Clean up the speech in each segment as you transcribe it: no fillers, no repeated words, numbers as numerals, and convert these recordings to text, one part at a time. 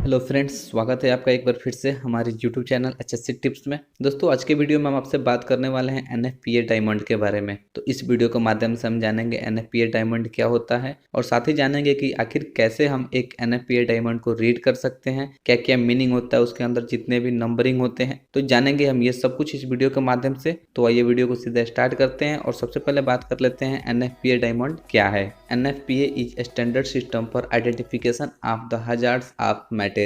Hello friends, स्वागत है आपका एक बार फिर से हमारे यूट्यूब चैनल HSC टिप्स में। दोस्तों, आज के वीडियो में हम आपसे बात करने वाले हैं NFPA डायमंड के बारे में। तो इस वीडियो के माध्यम से हम जानेंगे NFPA डायमंड क्या होता है और साथ ही जानेंगे कि आखिर कैसे हम एक NFPA डायमंड को रीड कर सकते हैं, क्या क्या मीनिंग होता है उसके अंदर, जितने भी नंबरिंग होते हैं। तो जानेंगे हम ये सब कुछ इस वीडियो के माध्यम से। तो आइए वीडियो को सीधा स्टार्ट करते हैं और सबसे पहले बात कर लेते हैं NFPA डायमंड क्या है। NFPA is standard system for identification of the hazards of materials.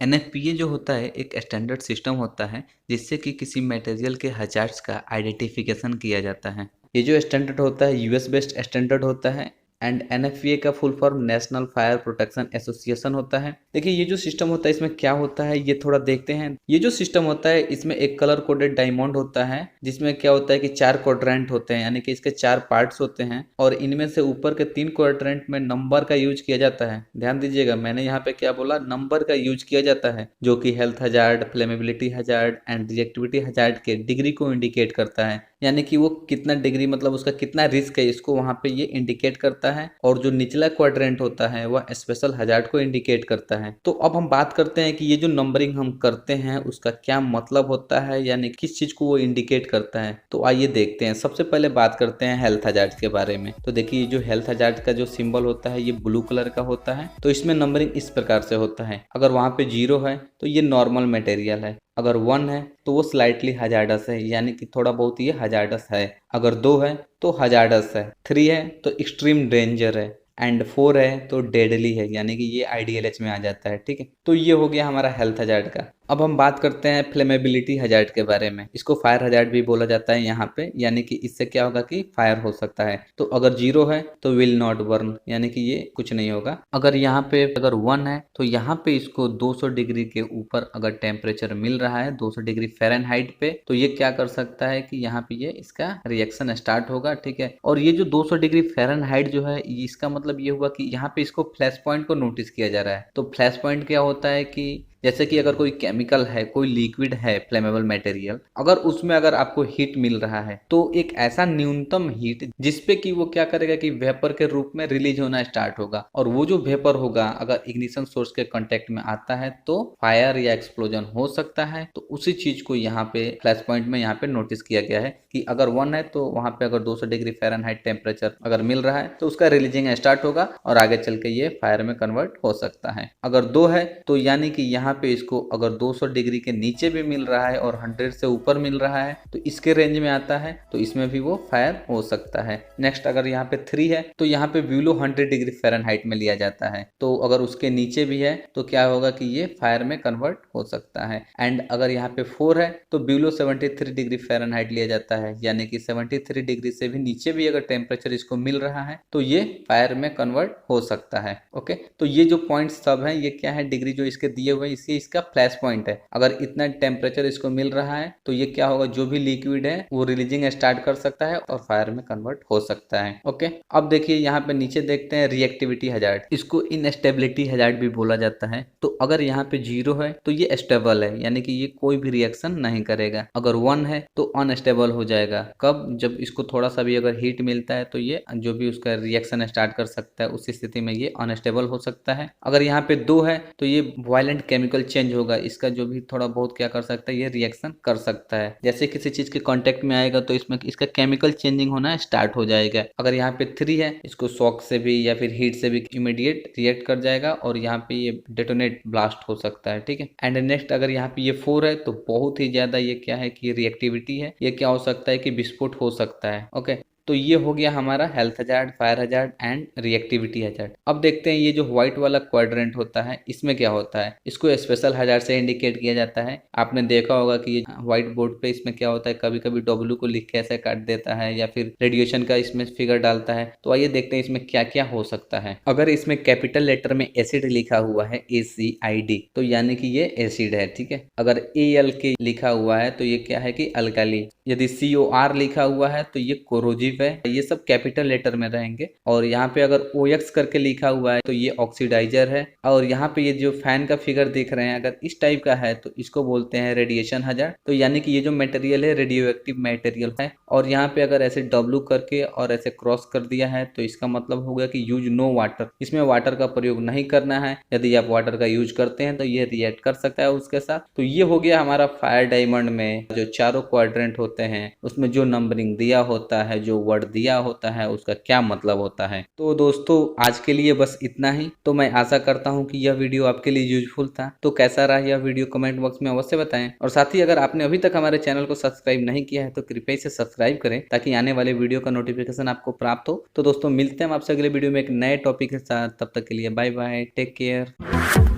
NFPA जो होता है एक स्टैंडर्ड सिस्टम होता है जिससे कि किसी मटेरियल के हजार्ड्स का आइडेंटिफिकेशन किया जाता है। ये जो स्टैंडर्ड होता है यूएस बेस्ड स्टैंडर्ड होता है एंड NFPA का full form national fire protection association होता है। देखिए, ये जो सिस्टम होता है इसमें क्या होता है ये थोड़ा देखते हैं। ये जो सिस्टम होता है इसमें एक कलर कोडेड डायमंड होता है जिसमें क्या होता है कि 4 क्वाड्रेंट होते हैं, यानी कि इसके 4 पार्ट्स होते हैं और इनमें से ऊपर के 3 क्वाड्रेंट में नंबर का यूज किया जाता है। ध्यान दीजिएगा, मैंने यहाँ पे क्या बोला, नंबर का यूज किया जाता है, जो कि health hazard, flammability hazard and reactivity hazard के डिग्री को इंडिकेट करता है, यानी कि वो कितना डिग्री, मतलब उसका कितना रिस्क है, इसको वहां पे ये इंडिकेट करता है। और जो निचला क्वाड्रेंट होता है वह स्पेशल हजार्ड को इंडिकेट करता है। तो अब हम बात करते हैं कि ये जो नंबरिंग हम करते हैं उसका क्या मतलब होता है, यानी किस चीज को वो इंडिकेट करता है। तो आइए देखते हैं। सबसे पहले बात करते हैं हेल्थ हजार्ड के बारे में। तो देखिए, जो हेल्थ हजार्ड का जो सिंबल होता है ये ब्लू कलर का होता है। तो इसमें नंबरिंग इस प्रकार से होता है, अगर वहां पे 0 है तो ये नॉर्मल मटेरियल है, अगर 1 है तो वो स्लाइटली हजार्डस है, यानी कि थोड़ा बहुत ये हजार्डस है, अगर 2 है तो हजार्डस है, 3 है तो एक्सट्रीम डेंजर है एंड 4 है तो डेडली है, यानी कि ये IDLH में आ जाता है। ठीक है, तो ये हो गया हमारा हेल्थ हजार्ड का। अब हम बात करते हैं फ्लेमेबिलिटी हजार्ड के बारे में। इसको फायर हजार्ड भी बोला जाता है यहाँ पे, यानी कि इससे क्या होगा कि फायर हो सकता है। तो अगर 0 है तो विल नॉट बर्न, यानी कि ये कुछ नहीं होगा। अगर यहाँ पे अगर 1 है तो यहाँ पे इसको 200 डिग्री के ऊपर अगर टेम्परेचर मिल रहा है 200 डिग्री फ़ारेनहाइट पे, तो ये क्या कर सकता है कि यहाँ पे ये इसका रिएक्शन स्टार्ट होगा। ठीक है, और ये जो 200 डिग्री फ़ारेनहाइट जो है इसका मतलब ये हुआ कि यहाँ पे इसको फ्लैश पॉइंट को नोटिस किया जा रहा है। तो फ्लैश पॉइंट क्या होता है कि जैसे कि अगर कोई केमिकल है, कोई लिक्विड है, फ्लेमेबल मटेरियल, अगर उसमें अगर आपको हीट मिल रहा है तो एक ऐसा न्यूनतम हीट जिसपे कि वो क्या करेगा कि वेपर के रूप में रिलीज होना स्टार्ट होगा, और वो जो वेपर होगा अगर इग्निशन सोर्स के कांटेक्ट में आता है तो फायर या एक्सप्लोजन हो सकता है। तो उसी चीज को यहाँ पे फ्लैश पॉइंट में यहाँ पे नोटिस किया गया है कि अगर 1 है तो वहां पे अगर 200 डिग्री फ़ारेनहाइट टेम्परेचर अगर मिल रहा है तो उसका रिलीजिंग स्टार्ट होगा और आगे चल के ये फायर में कन्वर्ट हो सकता है। अगर 2 है तो यानी कि यहाँ पे इसको अगर 200 डिग्री के नीचे भी मिल रहा है और 100 से ऊपर मिल रहा है तो इसके रेंज में आता है, तो इसमें भी वो फायर हो सकता है। नेक्स्ट, अगर यहाँ पे 3 है तो यहाँ पे बिलो 100 डिग्री फ़ारेनहाइट में लिया जाता है, तो अगर उसके नीचे भी है तो क्या होगा कि ये फायर में कन्वर्ट हो सकता है। एंड अगर यहाँ पे 4 है तो बिलो 73 डिग्री फ़ारेनहाइट लिया जाता है, यानी कि 73 डिग्री से भी नीचे भी अगर टेम्परेचर इसको मिल रहा है तो ये फायर में कन्वर्ट हो सकता है। ओके, तो ये जो पॉइंट सब है ये क्या है, डिग्री जो इसके दिए हुए इसी इसका फ्लैश पॉइंट है। अगर इतना टेम्परेचर इसको मिल रहा है तो ये क्या होगा, जो भी लिक्विड है वो रिलीजिंग स्टार्ट कर सकता है और फायर में कन्वर्ट हो सकता है। ओके, अब देखिए यहाँ पे नीचे देखते हैं रिएक्टिविटी हजार्ड। इसको इनस्टेबिलिटी हजार्ड भी बोला जाता है। तो अगर यहाँ पे 0 है तो ये स्टेबल है, यानी कि ये कोई भी रिएक्शन नहीं करेगा। अगर 1 है तो अनस्टेबल हो जाएगा। कब, जब इसको थोड़ा सा भी अगर हीट मिलता है तो ये जो भी उसका रिएक्शन स्टार्ट कर सकता है, उस स्थिति में ये अनस्टेबल हो सकता है। अगर यहाँ पे 2 है तो ये वायलेंट केमिकल चेंज होगा, इसका जो भी थोड़ा बहुत क्या कर सकता है, ये रिएक्शन कर सकता है। जैसे किसी चीज के कांटेक्ट में आएगा तो इसमें इसका केमिकल चेंजिंग होना स्टार्ट हो जाएगा। अगर यहाँ पे 3 है, इसको शॉक से भी या फिर हीट से भी इमीडिएट रिएक्ट कर जाएगा और यहाँ पे ये डेटोनेट ब्लास्ट हो सकता है। ठीक है, एंड नेक्स्ट अगर यहाँ पे ये 4 है तो बहुत ही ज्यादा ये क्या है कि रिएक्टिविटी है, ये क्या हो सकता है कि विस्फोट हो सकता है। ओके, तो ये हो गया हमारा health hazard, fire hazard and reactivity hazard. अब देखते हैं ये जो व्हाइट वाला क्वाड्रेंट होता है इसमें क्या होता है। इसको स्पेशल हजार्ड से इंडिकेट किया जाता है। आपने देखा होगा कि ये व्हाइट बोर्ड पे इसमें क्या होता है, कभी कभी W को लिख के ऐसे काट देता है या फिर रेडिएशन का इसमें फिगर डालता है। तो आइए देखते हैं इसमें क्या क्या हो सकता है। अगर इसमें कैपिटल लेटर में एसिड लिखा हुआ है ACID तो यानी कि ये एसिड है। ठीक है, अगर ALK लिखा हुआ है तो ये क्या है कि अल्काली। यदि COR लिखा हुआ है तो ये कोरोजिव एक्सप्लोजिव है, ये सब कैपिटल लेटर में रहेंगे। और यहाँ पे अगर OX करके लिखा हुआ है तो ये ऑक्सीडाइजर है। और यहाँ पे ये जो फैन का फिगर देख रहे हैं, अगर इस टाइप का है तो इसको बोलते हैं रेडिएशन हजार्ड। तो यानी कि ये जो मटेरियल है रेडियो एक्टिव मटेरियल है। और यहाँ पे अगर ऐसे W करके और ऐसे क्रॉस कर दिया है तो इसका मतलब होगा कि यूज नो वाटर, इसमें वाटर का प्रयोग नहीं करना है। यदि आप वाटर का यूज करते हैं तो ये रिएक्ट कर सकता है उसके साथ। तो ये हो गया हमारा फायर डायमंड में जो चारों क्वाड्रेंट होते हैं उसमें जो नंबरिंग दिया होता है, जो वर्ड दिया होता है, उसका क्या मतलब होता है। तो दोस्तों आज के लिए बस इतना ही। तो मैं आशा करता हूँ कि यह वीडियो आपके लिए यूजफुल था। तो कैसा रहा यह वीडियो कमेंट बॉक्स में अवश्य बताएं। और साथ ही अगर आपने अभी तक हमारे चैनल को सब्सक्राइब नहीं किया है तो कृपया इसे सब्सक्राइब करें ताकि आने वाले वीडियो का नोटिफिकेशन आपको प्राप्त हो। तो दोस्तों मिलते हैं आपसे अगले वीडियो में एक नए टॉपिक के साथ। तब तक के लिए बाय बाय, टेक केयर।